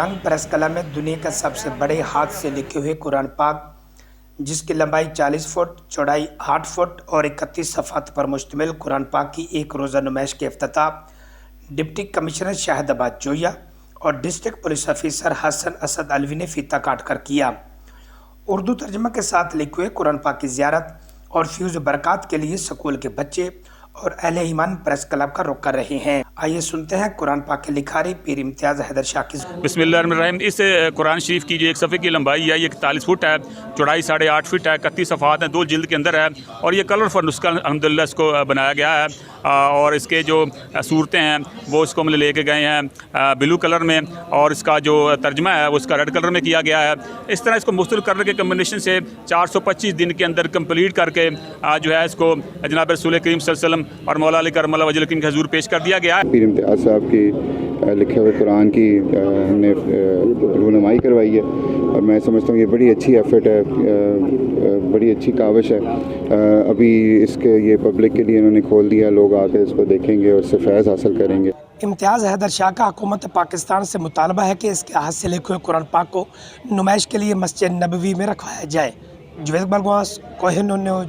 Young press club में दुनिया के सबसे बड़े हाथ से लिखे हुए कुरान पाक, जिसकी लंबाई 40 फुट, चौड़ाई 8 फुट और 31 सफ़ात पर मुश्तमिल कुरान पाक की एक रोज़ा नुमाइश के इफ्तिताह डिप्टी कमिश्नर शाहिदाबाद जोया और district police officer Hasan Asad Alvi ने फीता काट कर किया। उर्दू तर्जमा के साथ लिखे हुए कुरान पाक की ज़ियारत और फ्यूज़ बरक़ात के लिए स्कूल के बच्चे और अहले ईमान प्रेस क्लब का रुख कर रहे हैं। आइए सुनते हैं कुरान पाक के लिखारी पीर इम्तियाज़ हैदर शाह की। बिस्मिल्लाहिर्रहमानिर्रहीम। इस कुरान शरीफ की जो एक सफ़े की लंबाई है ये 41 फुट है, चौड़ाई 8.5 फीट है, 31 सफ़ात हैं, 2 जिल्द के अंदर है और ये कलरफुल नुस्खा अल्हम्दुलिल्लाह इसको बनाया गया है। और इसके जो सूरतें हैं वो इसको हम लेके गए हैं ब्लू कलर में और इसका जो तर्जमा है वो इसका रेड कलर में किया गया है। इस तरह इसको मुख्तलिफ कलर के कम्बिनेशन से 425 दिन के अंदर कंप्लीट करके जो है इसको जनाब रसूल करीम सल्लल्लाहु अलैहि वसल्लम और मौला अली करम वजह के हज़ूर पेश कर दिया गया है। पीर इम्तियाज़ साहब की लिखे हुए कुरान की हमने रहनुमाई करवाई है और मैं समझता हूँ ये बड़ी अच्छी एफर्ट है, बड़ी अच्छी काविश है। अभी इसके ये पब्लिक के लिए इन्होंने खोल दिया, लोग आकर इसको देखेंगे और इससे फैज़ हासिल करेंगे। इम्तियाज़ हैदर शाह का हुकूमत पाकिस्तान से मुतालबा है कि इसके हाथ से लिखे हुए कुरान पाक को नुमाइश के लिए मस्जिद नबवी में रखवाया जाए। जुवैद बलगवास, कोहिनूर न्यूज़।